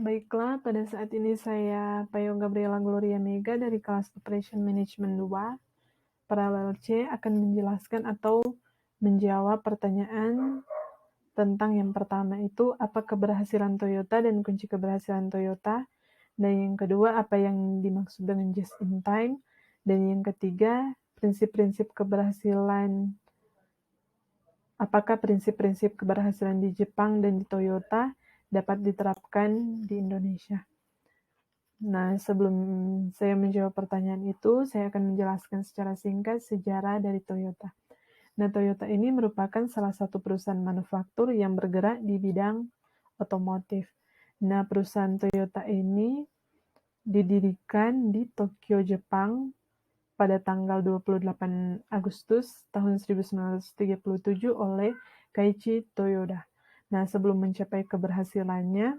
Baiklah, pada saat ini saya Payo Gabriela Gloria Mega dari kelas Operation Management 2, Paralel C akan menjelaskan atau menjawab pertanyaan tentang yang pertama itu, apa keberhasilan Toyota dan kunci keberhasilan Toyota, dan yang kedua, apa yang dimaksud dengan just in time, dan yang ketiga, prinsip-prinsip keberhasilan, apakah prinsip-prinsip keberhasilan di Jepang dan di Toyota dapat diterapkan di Indonesia. Nah, sebelum saya menjawab pertanyaan itu, saya akan menjelaskan secara singkat sejarah dari Toyota. Nah, Toyota ini merupakan salah satu perusahaan manufaktur yang bergerak di bidang otomotif. Nah, perusahaan Toyota ini didirikan di Tokyo, Jepang pada tanggal 28 Agustus tahun 1937 oleh Keiichi Toyoda. Nah, sebelum mencapai keberhasilannya,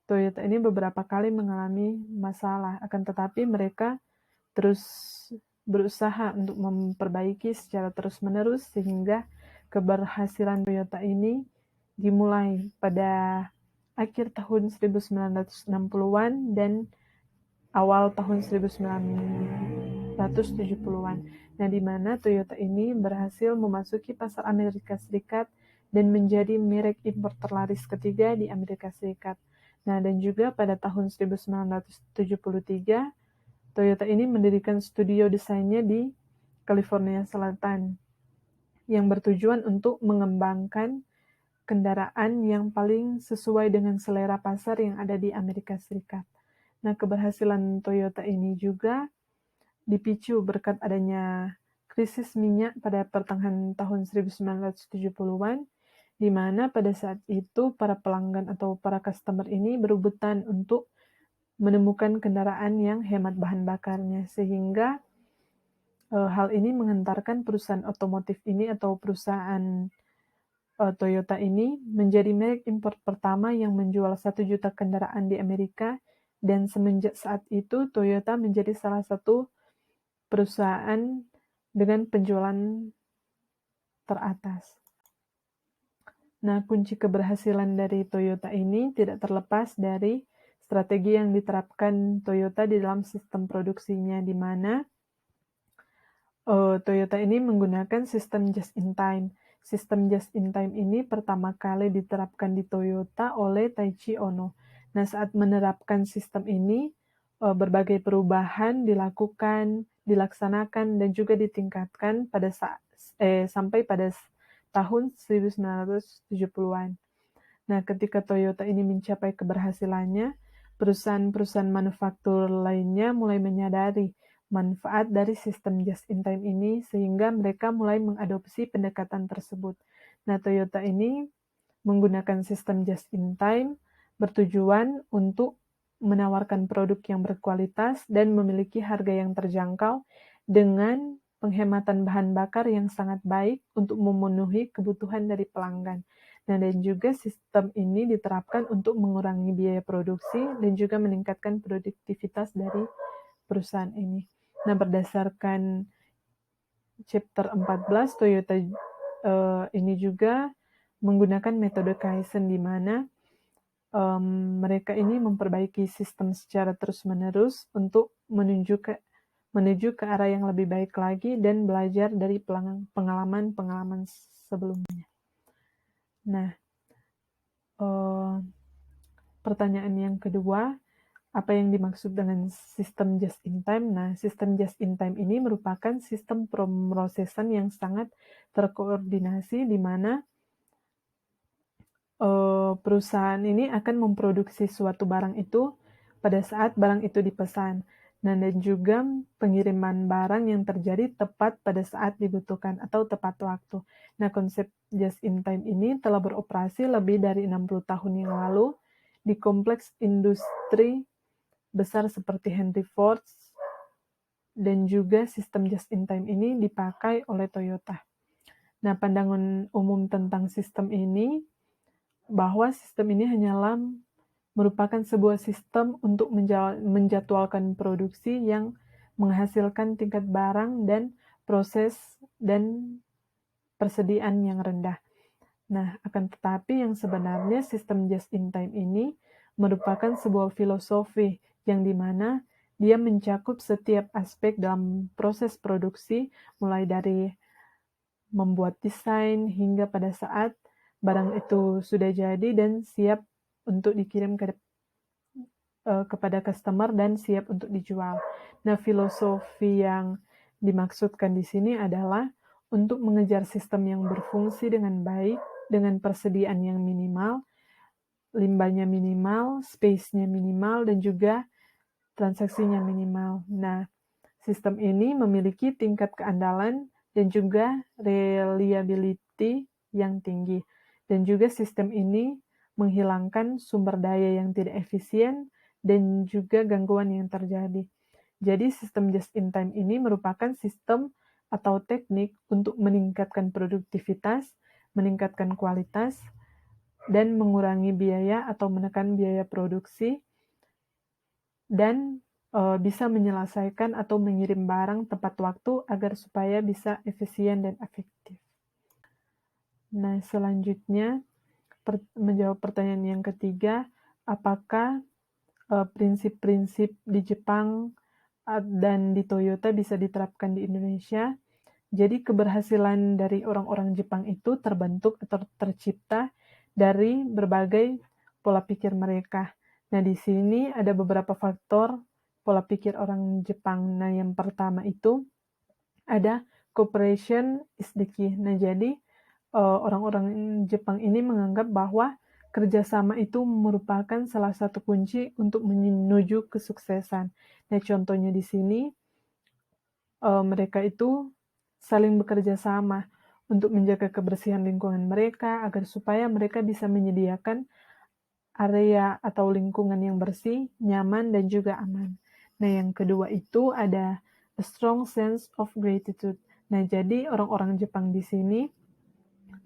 Toyota ini beberapa kali mengalami masalah, akan tetapi mereka terus berusaha untuk memperbaiki secara terus-menerus sehingga keberhasilan Toyota ini dimulai pada akhir tahun 1960-an dan awal tahun 1970-an. Nah, di mana Toyota ini berhasil memasuki pasar Amerika Serikat dan menjadi merek impor terlaris ketiga di Amerika Serikat. Nah, dan juga pada tahun 1973, Toyota ini mendirikan studio desainnya di California Selatan yang bertujuan untuk mengembangkan kendaraan yang paling sesuai dengan selera pasar yang ada di Amerika Serikat. Nah, keberhasilan Toyota ini juga dipicu berkat adanya krisis minyak pada pertengahan tahun 1970-an, di mana pada saat itu para pelanggan atau para customer ini berebutan untuk menemukan kendaraan yang hemat bahan bakarnya, sehingga hal ini menghantarkan perusahaan otomotif ini atau perusahaan Toyota ini menjadi merek impor pertama yang menjual 1 juta kendaraan di Amerika, dan semenjak saat itu Toyota menjadi salah satu perusahaan dengan penjualan teratas. Nah, kunci keberhasilan dari Toyota ini tidak terlepas dari strategi yang diterapkan Toyota di dalam sistem produksinya, di mana Toyota ini menggunakan sistem just in time. Sistem just in time ini pertama kali diterapkan di Toyota oleh Taiichi Ohno. Nah, saat menerapkan sistem ini, berbagai perubahan dilaksanakan dan juga ditingkatkan sampai pada tahun 1970-an. Nah, ketika Toyota ini mencapai keberhasilannya, perusahaan-perusahaan manufaktur lainnya mulai menyadari manfaat dari sistem just-in-time ini sehingga mereka mulai mengadopsi pendekatan tersebut. Nah, Toyota ini menggunakan sistem just-in-time bertujuan untuk menawarkan produk yang berkualitas dan memiliki harga yang terjangkau dengan penghematan bahan bakar yang sangat baik untuk memenuhi kebutuhan dari pelanggan. Nah, dan juga sistem ini diterapkan untuk mengurangi biaya produksi dan juga meningkatkan produktivitas dari perusahaan ini. Nah, berdasarkan chapter 14, Toyota ini juga menggunakan metode Kaizen, di mana mereka ini memperbaiki sistem secara terus-menerus untuk menuju ke arah yang lebih baik lagi dan belajar dari pengalaman-pengalaman sebelumnya. Nah, pertanyaan yang kedua, apa yang dimaksud dengan sistem just in time? Nah, sistem just in time ini merupakan sistem pemrosesan yang sangat terkoordinasi, di mana perusahaan ini akan memproduksi suatu barang itu pada saat barang itu dipesan. Nah, dan juga pengiriman barang yang terjadi tepat pada saat dibutuhkan atau tepat waktu. Nah, konsep just in time ini telah beroperasi lebih dari 60 tahun yang lalu di kompleks industri besar seperti Henry Ford, dan juga sistem just in time ini dipakai oleh Toyota. Nah, pandangan umum tentang sistem ini bahwa sistem ini hanyalah merupakan sebuah sistem untuk menjadwalkan produksi yang menghasilkan tingkat barang dan proses dan persediaan yang rendah. Nah, akan tetapi yang sebenarnya sistem just in time ini merupakan sebuah filosofi yang dimana dia mencakup setiap aspek dalam proses produksi, mulai dari membuat desain hingga pada saat barang itu sudah jadi dan siap untuk dikirim kepada customer dan siap untuk dijual. Nah, filosofi yang dimaksudkan di sini adalah untuk mengejar sistem yang berfungsi dengan baik, dengan persediaan yang minimal, limbahnya minimal, space-nya minimal, dan juga transaksinya minimal. Nah, sistem ini memiliki tingkat keandalan dan juga reliability yang tinggi. Dan juga sistem ini menghilangkan sumber daya yang tidak efisien dan juga gangguan yang terjadi. Jadi sistem just-in-time ini merupakan sistem atau teknik untuk meningkatkan produktivitas, meningkatkan kualitas, dan mengurangi biaya atau menekan biaya produksi, dan bisa menyelesaikan atau mengirim barang tepat waktu agar supaya bisa efisien dan efektif. Nah, selanjutnya menjawab pertanyaan yang ketiga, apakah prinsip-prinsip di Jepang dan di Toyota bisa diterapkan di Indonesia? Jadi keberhasilan dari orang-orang Jepang itu terbentuk atau tercipta dari berbagai pola pikir mereka. Nah, di sini ada beberapa faktor pola pikir orang Jepang. Nah, yang pertama itu ada cooperation is the key. Nah, jadi orang-orang Jepang ini menganggap bahwa kerjasama itu merupakan salah satu kunci untuk menuju kesuksesan. Nah, contohnya di sini mereka itu saling bekerja sama untuk menjaga kebersihan lingkungan mereka agar supaya mereka bisa menyediakan area atau lingkungan yang bersih, nyaman, dan juga aman. Nah, yang kedua itu ada a strong sense of gratitude. Nah, jadi orang-orang Jepang di sini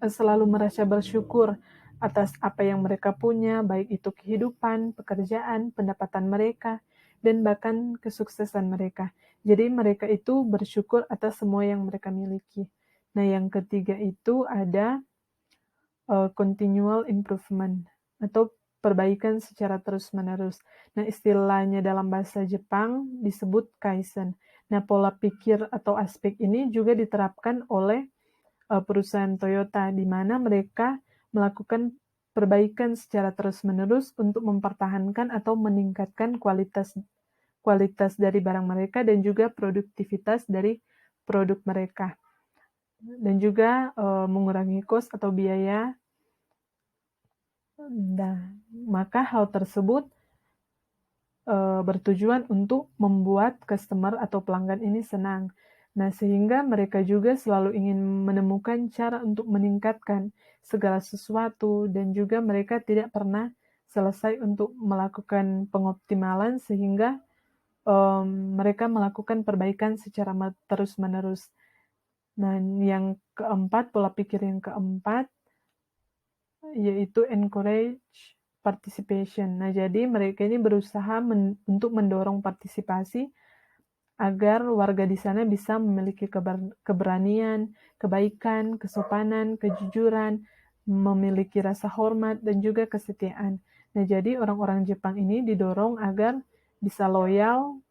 selalu merasa bersyukur atas apa yang mereka punya, baik itu kehidupan, pekerjaan, pendapatan mereka, dan bahkan kesuksesan mereka. Jadi mereka itu bersyukur atas semua yang mereka miliki. Nah, yang ketiga itu ada continual improvement atau perbaikan secara terus-menerus. Nah, istilahnya dalam bahasa Jepang disebut kaizen. Nah, pola pikir atau aspek ini juga diterapkan oleh perusahaan Toyota, di mana mereka melakukan perbaikan secara terus-menerus untuk mempertahankan atau meningkatkan kualitas dari barang mereka dan juga produktivitas dari produk mereka. Dan juga mengurangi cost atau biaya. Nah, maka hal tersebut bertujuan untuk membuat customer atau pelanggan ini senang. Nah, sehingga mereka juga selalu ingin menemukan cara untuk meningkatkan segala sesuatu dan juga mereka tidak pernah selesai untuk melakukan pengoptimalan sehingga mereka melakukan perbaikan secara terus-menerus. Nah, yang keempat, pola pikir yang keempat yaitu encourage participation. Nah, jadi mereka ini berusaha untuk mendorong partisipasi agar warga di sana bisa memiliki keberanian, kebaikan, kesopanan, kejujuran, memiliki rasa hormat, dan juga kesetiaan. Nah, jadi orang-orang Jepang ini didorong agar bisa loyal,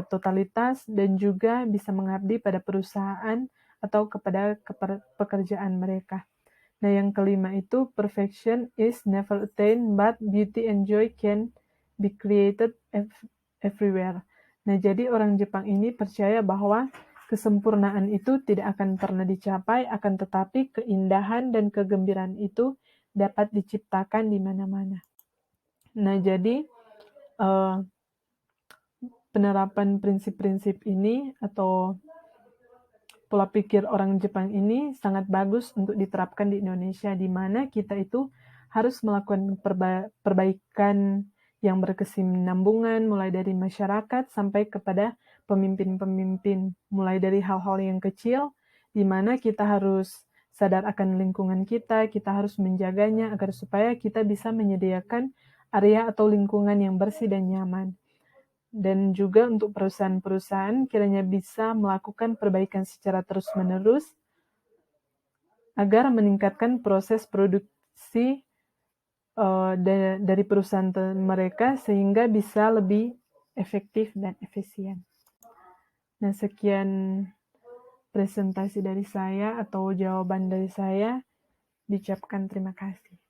totalitas, dan juga bisa mengabdi pada perusahaan atau kepada pekerjaan mereka. Nah, yang kelima itu perfection is never attained, but beauty and joy can be created everywhere. Nah, jadi orang Jepang ini percaya bahwa kesempurnaan itu tidak akan pernah dicapai, akan tetapi keindahan dan kegembiraan itu dapat diciptakan di mana-mana. Nah, jadi penerapan prinsip-prinsip ini atau pola pikir orang Jepang ini sangat bagus untuk diterapkan di Indonesia, di mana kita itu harus melakukan perbaikan yang berkesinambungan, mulai dari masyarakat sampai kepada pemimpin-pemimpin, mulai dari hal-hal yang kecil, di mana kita harus sadar akan lingkungan kita harus menjaganya agar supaya kita bisa menyediakan area atau lingkungan yang bersih dan nyaman. Dan juga untuk perusahaan-perusahaan kiranya bisa melakukan perbaikan secara terus-menerus agar meningkatkan proses produksi dari perusahaan mereka sehingga bisa lebih efektif dan efisien. Nah, sekian presentasi dari saya atau jawaban dari saya. Diucapkan terima kasih.